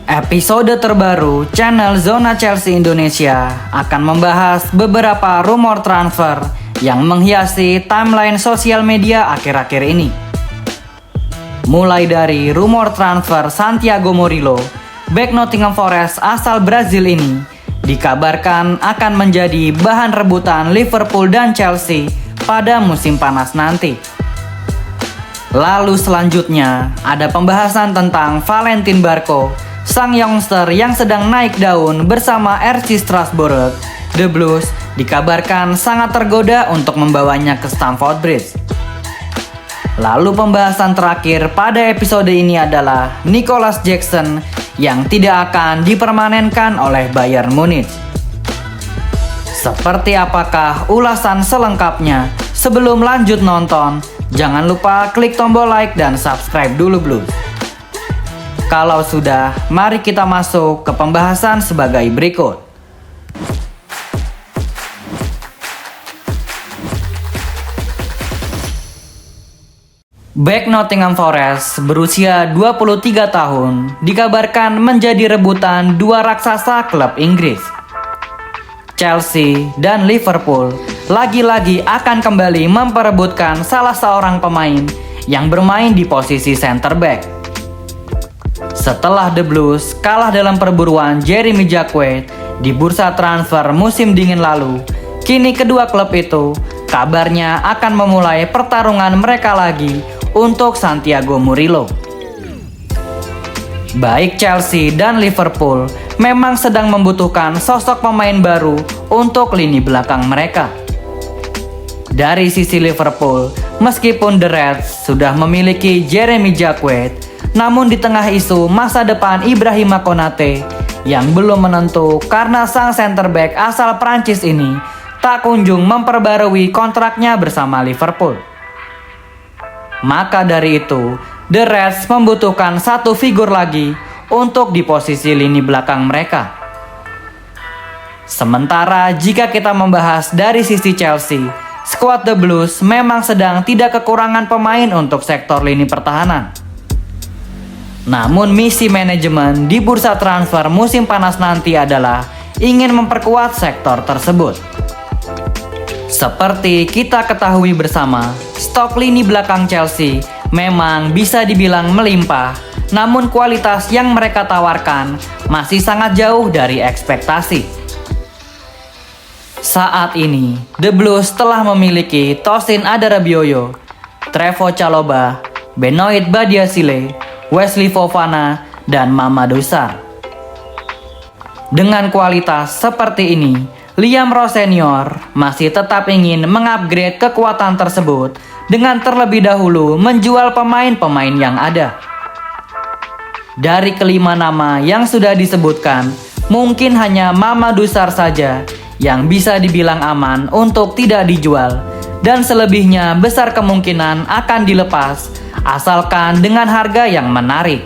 Episode terbaru channel Zona Chelsea Indonesia akan membahas beberapa rumor transfer yang menghiasi timeline sosial media akhir-akhir ini. Mulai dari rumor transfer Santiago Murilo, bek Nottingham Forest asal Brazil ini, dikabarkan akan menjadi bahan rebutan Liverpool dan Chelsea pada musim panas nanti. Lalu selanjutnya ada pembahasan tentang Valentin Barco, sang youngster yang sedang naik daun bersama RC Strasbourg. The Blues dikabarkan sangat tergoda untuk membawanya ke Stamford Bridge. Lalu pembahasan terakhir pada episode ini adalah Nicholas Jackson yang tidak akan dipermanenkan oleh Bayern Munich. Seperti apakah ulasan selengkapnya? Sebelum lanjut nonton, jangan lupa klik tombol like dan subscribe dulu Blues. Kalau sudah, mari kita masuk ke pembahasan sebagai berikut. Bek Nottingham Forest berusia 23 tahun dikabarkan menjadi rebutan dua raksasa klub Inggris. Chelsea dan Liverpool lagi-lagi akan kembali memperebutkan salah seorang pemain yang bermain di posisi center back. Setelah The Blues kalah dalam perburuan Jeremy Jacquet di bursa transfer musim dingin lalu, kini kedua klub itu kabarnya akan memulai pertarungan mereka lagi untuk Santiago Murilo. Baik Chelsea dan Liverpool memang sedang membutuhkan sosok pemain baru untuk lini belakang mereka. Dari sisi Liverpool, meskipun The Reds sudah memiliki Jeremy Jacquet, namun di tengah isu masa depan Ibrahima Konate yang belum menentu karena sang center back asal Prancis ini tak kunjung memperbarui kontraknya bersama Liverpool. Maka dari itu, The Reds membutuhkan satu figur lagi untuk di posisi lini belakang mereka. Sementara jika kita membahas dari sisi Chelsea, skuad The Blues memang sedang tidak kekurangan pemain untuk sektor lini pertahanan. Namun misi manajemen di bursa transfer musim panas nanti adalah ingin memperkuat sektor tersebut. Seperti kita ketahui bersama, stok lini belakang Chelsea memang bisa dibilang melimpah, namun kualitas yang mereka tawarkan masih sangat jauh dari ekspektasi. Saat ini, The Blues telah memiliki Tosin Adarabioyo, Trevoh Chalobah, Benoit Badiashile, Wesley Fofana, dan Mamadou Sarr. Dengan kualitas seperti ini, Liam Rowe Senior masih tetap ingin mengupgrade kekuatan tersebut dengan terlebih dahulu menjual pemain-pemain yang ada. Dari kelima nama yang sudah disebutkan, mungkin hanya Mamadou Sarr saja yang bisa dibilang aman untuk tidak dijual, dan selebihnya besar kemungkinan akan dilepas asalkan dengan harga yang menarik.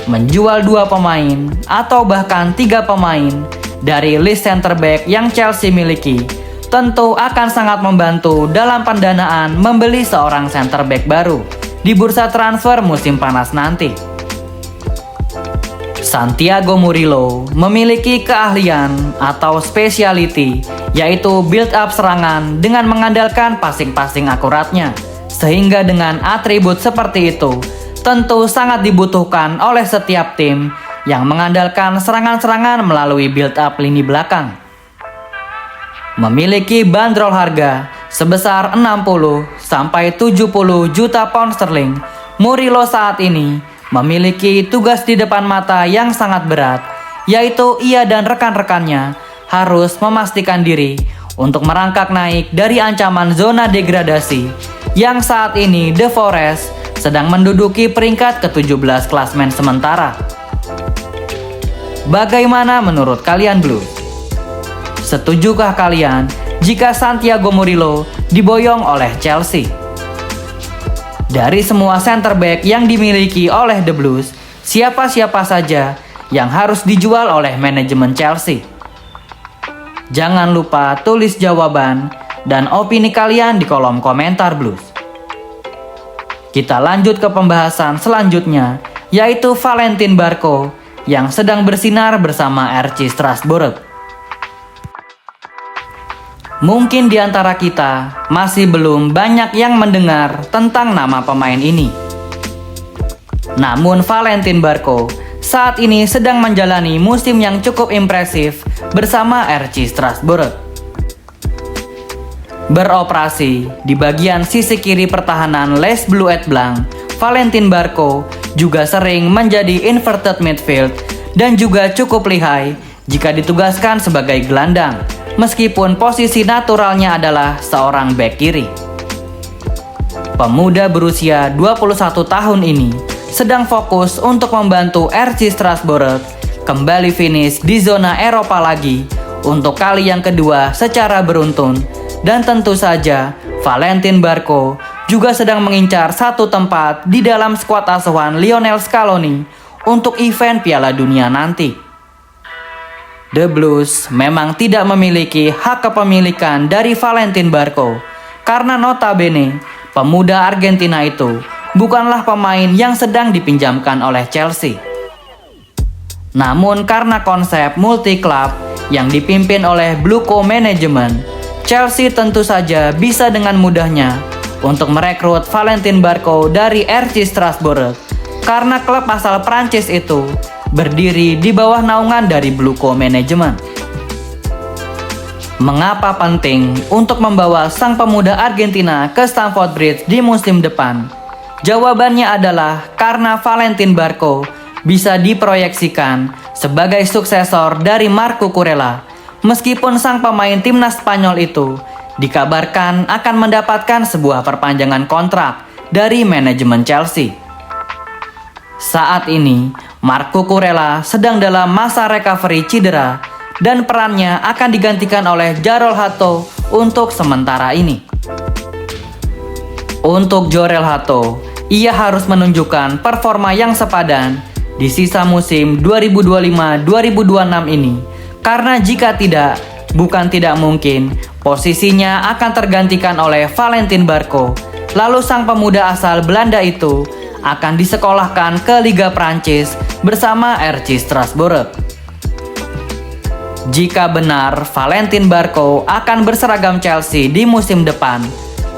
Menjual 2 pemain atau bahkan 3 pemain dari list center back yang Chelsea miliki tentu akan sangat membantu dalam pendanaan membeli seorang center back baru di bursa transfer musim panas nanti. Santiago Murilo memiliki keahlian atau speciality, yaitu build up serangan dengan mengandalkan passing-passing akuratnya. Sehingga dengan atribut seperti itu, tentu sangat dibutuhkan oleh setiap tim yang mengandalkan serangan-serangan melalui build up lini belakang. Memiliki bandrol harga sebesar 60-70 juta pound sterling, Murilo saat ini memiliki tugas di depan mata yang sangat berat, yaitu ia dan rekan-rekannya harus memastikan diri untuk merangkak naik dari ancaman zona degradasi yang saat ini The Forest sedang menduduki peringkat ke-17 klasmen sementara. Bagaimana menurut kalian Blue? Setujukah kalian jika Santiago Murilo diboyong oleh Chelsea? Dari semua center back yang dimiliki oleh The Blues, siapa-siapa saja yang harus dijual oleh manajemen Chelsea? Jangan lupa tulis jawaban dan opini kalian di kolom komentar Blues. Kita lanjut ke pembahasan selanjutnya, yaitu Valentin Barco yang sedang bersinar bersama RC Strasbourg. Mungkin di antara kita masih belum banyak yang mendengar tentang nama pemain ini. Namun Valentin Barco saat ini sedang menjalani musim yang cukup impresif bersama RC Strasbourg. Beroperasi di bagian sisi kiri pertahanan Les Bleus et Blancs, Valentin Barco juga sering menjadi inverted midfield dan juga cukup lihai jika ditugaskan sebagai gelandang, meskipun posisi naturalnya adalah seorang bek kiri. Pemuda berusia 21 tahun ini sedang fokus untuk membantu RC Strasbourg kembali finish di zona Eropa lagi untuk kali yang kedua secara beruntun. Dan tentu saja Valentin Barco juga sedang mengincar satu tempat di dalam skuad asuhan Lionel Scaloni untuk event Piala Dunia nanti. The Blues memang tidak memiliki hak kepemilikan dari Valentin Barco karena notabene pemuda Argentina itu bukanlah pemain yang sedang dipinjamkan oleh Chelsea. Namun karena konsep multi-club yang dipimpin oleh Bluco Management, Chelsea tentu saja bisa dengan mudahnya untuk merekrut Valentin Barco dari RC Strasbourg karena klub asal Prancis itu berdiri di bawah naungan dari Bluco Management. Mengapa penting untuk membawa sang pemuda Argentina ke Stamford Bridge di musim depan? Jawabannya adalah karena Valentin Barco bisa diproyeksikan sebagai suksesor dari Marco Kurela. Meskipun sang pemain timnas Spanyol itu dikabarkan akan mendapatkan sebuah perpanjangan kontrak dari manajemen Chelsea. Saat ini, Marco Kurela sedang dalam masa recovery cedera dan perannya akan digantikan oleh Jorel Hato untuk sementara ini. Untuk Jorel Hato, ia harus menunjukkan performa yang sepadan di sisa musim 2025-2026 ini. Karena jika tidak, bukan tidak mungkin posisinya akan tergantikan oleh Valentin Barco. Lalu sang pemuda asal Belanda itu akan disekolahkan ke Liga Prancis bersama RC Strasbourg. Jika benar Valentin Barco akan berseragam Chelsea di musim depan,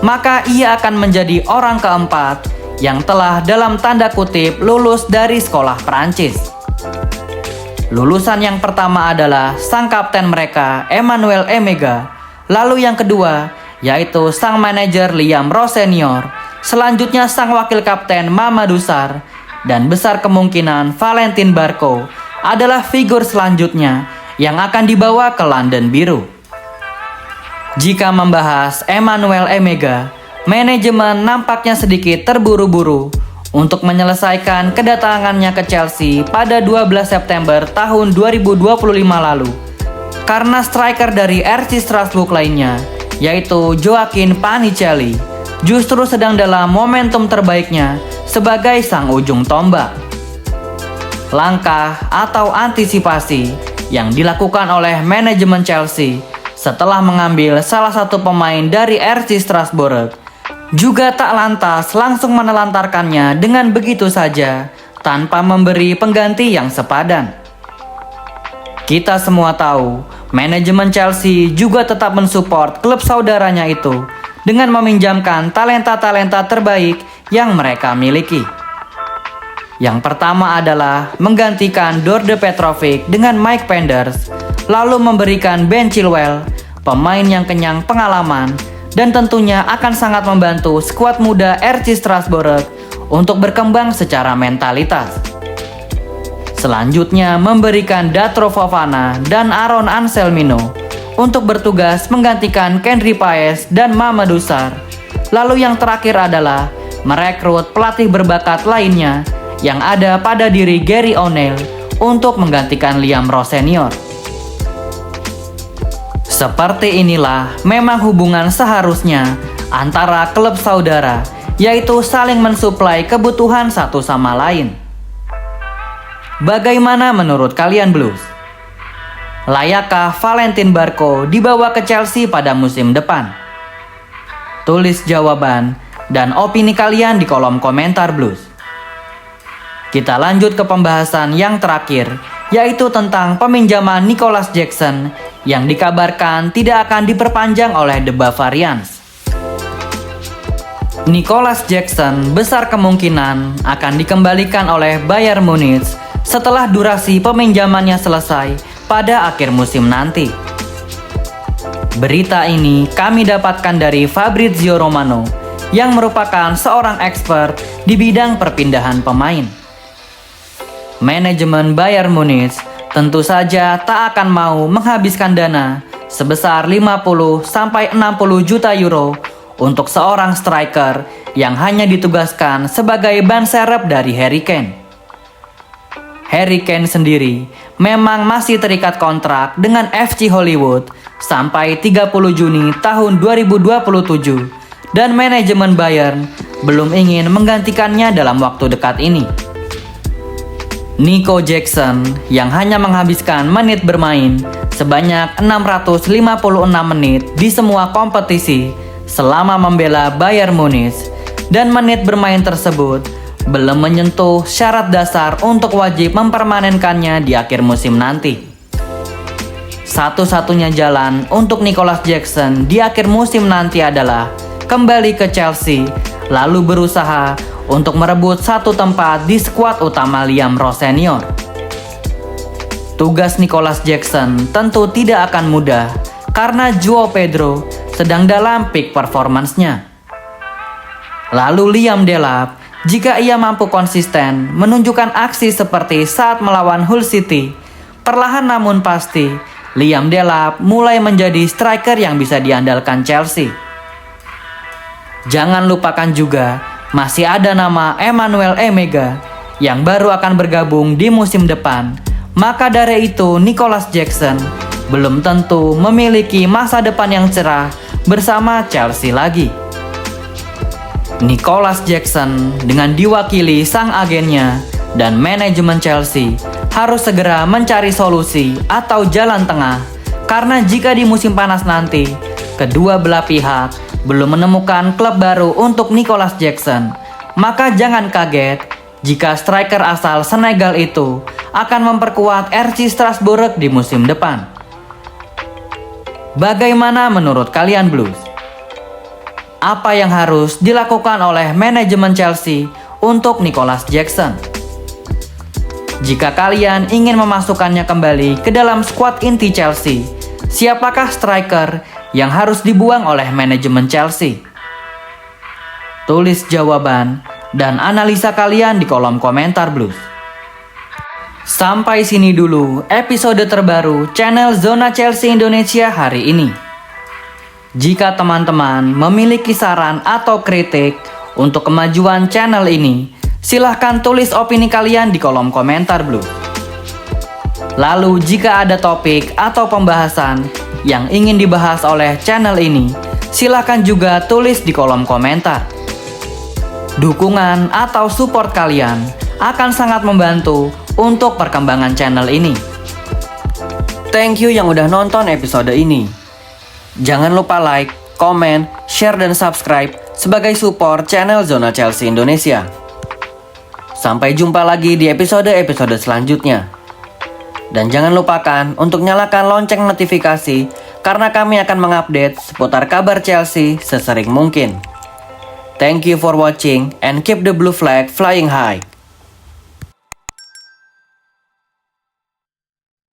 maka ia akan menjadi orang keempat yang telah dalam tanda kutip lulus dari sekolah Prancis. Lulusan yang pertama adalah sang kapten mereka, Emmanuel Emega. Lalu yang kedua, yaitu sang manajer Liam Ross Senior. Selanjutnya sang wakil kapten Mamadou Sarr. Dan besar kemungkinan Valentin Barco adalah figur selanjutnya yang akan dibawa ke London Biru. Jika membahas Emmanuel Emega, manajemen nampaknya sedikit terburu-buru untuk menyelesaikan kedatangannya ke Chelsea pada 12 September tahun 2025 lalu. Karena striker dari RC Strasbourg lainnya, yaitu Joaquin Panicelli, justru sedang dalam momentum terbaiknya sebagai sang ujung tombak. Langkah atau antisipasi yang dilakukan oleh manajemen Chelsea setelah mengambil salah satu pemain dari RC Strasbourg juga tak lantas langsung menelantarkannya dengan begitu saja tanpa memberi pengganti yang sepadan. Kita semua tahu, manajemen Chelsea juga tetap mensupport klub saudaranya itu dengan meminjamkan talenta-talenta terbaik yang mereka miliki. Yang pertama adalah menggantikan Đorđe Petrovic dengan Mike Penders, lalu memberikan Ben Chilwell, pemain yang kenyang pengalaman, dan tentunya akan sangat membantu skuad muda RC Strasbourg untuk berkembang secara mentalitas. Selanjutnya memberikan Datro Fofana dan Aaron Anselmino untuk bertugas menggantikan Kendry Páez dan Mamadou Sarr. Lalu yang terakhir adalah merekrut pelatih berbakat lainnya yang ada pada diri Gary O'Neill untuk menggantikan Liam Ross Senior. Seperti inilah memang hubungan seharusnya antara klub saudara, yaitu saling mensuplai kebutuhan satu sama lain. Bagaimana menurut kalian Blues? Layakkah Valentin Barco dibawa ke Chelsea pada musim depan? Tulis jawaban dan opini kalian di kolom komentar Blues. kita lanjut ke pembahasan yang terakhir, yaitu tentang peminjaman Nicholas Jackson yang dikabarkan tidak akan diperpanjang oleh The Bavarians. Nicholas Jackson besar kemungkinan akan dikembalikan oleh Bayern Munich setelah durasi peminjamannya selesai pada akhir musim nanti. Berita ini kami dapatkan dari Fabrizio Romano yang merupakan seorang expert di bidang perpindahan pemain. Manajemen Bayern Munich tentu saja tak akan mau menghabiskan dana sebesar 50-60 juta euro untuk seorang striker yang hanya ditugaskan sebagai ban serep dari Harry Kane. Harry Kane sendiri memang masih terikat kontrak dengan FC Hollywood sampai 30 Juni tahun 2027 dan manajemen Bayern belum ingin menggantikannya dalam waktu dekat ini. Nico Jackson yang hanya menghabiskan menit bermain sebanyak 656 menit di semua kompetisi selama membela Bayern Munich dan menit bermain tersebut belum menyentuh syarat dasar untuk wajib mempermanenkannya di akhir musim nanti. Satu-satunya jalan untuk Nicholas Jackson di akhir musim nanti adalah kembali ke Chelsea lalu berusaha untuk merebut satu tempat di skuad utama Liam Ross Senior. Tugas Nicholas Jackson tentu tidak akan mudah karena Joao Pedro sedang dalam peak performance-nya. Lalu Liam Delap, jika ia mampu konsisten menunjukkan aksi seperti saat melawan Hull City, perlahan namun pasti Liam Delap mulai menjadi striker yang bisa diandalkan Chelsea. Jangan lupakan juga masih ada nama Emmanuel Emega yang baru akan bergabung di musim depan. Maka dari itu Nicholas Jackson belum tentu memiliki masa depan yang cerah bersama Chelsea lagi. Nicholas Jackson dengan diwakili sang agennya dan manajemen Chelsea harus segera mencari solusi atau jalan tengah, karena jika di musim panas nanti kedua belah pihak belum menemukan klub baru untuk Nicholas Jackson, maka jangan kaget jika striker asal Senegal itu akan memperkuat RC Strasbourg di musim depan. Bagaimana menurut kalian Blues? Apa yang harus dilakukan oleh manajemen Chelsea untuk Nicholas Jackson? Jika kalian ingin memasukkannya kembali ke dalam skuad inti Chelsea, siapakah striker yang harus dibuang oleh manajemen Chelsea? Tulis jawaban dan analisa kalian di kolom komentar Blues. Sampai sini dulu episode terbaru channel Zona Chelsea Indonesia hari ini. Jika teman-teman memiliki saran atau kritik untuk kemajuan channel ini, silahkan tulis opini kalian di kolom komentar Blues. Lalu jika ada topik atau pembahasan yang ingin dibahas oleh channel ini, silahkan juga tulis di kolom komentar. Dukungan atau support kalian akan sangat membantu untuk perkembangan channel ini. Thank you yang udah nonton episode ini. Jangan lupa like, komen, share, dan subscribe sebagai support channel Zona Chelsea Indonesia. Sampai jumpa lagi di episode-episode selanjutnya. Dan jangan lupakan untuk nyalakan lonceng notifikasi karena kami akan mengupdate seputar kabar Chelsea sesering mungkin. Thank you for watching and keep the blue flag flying high.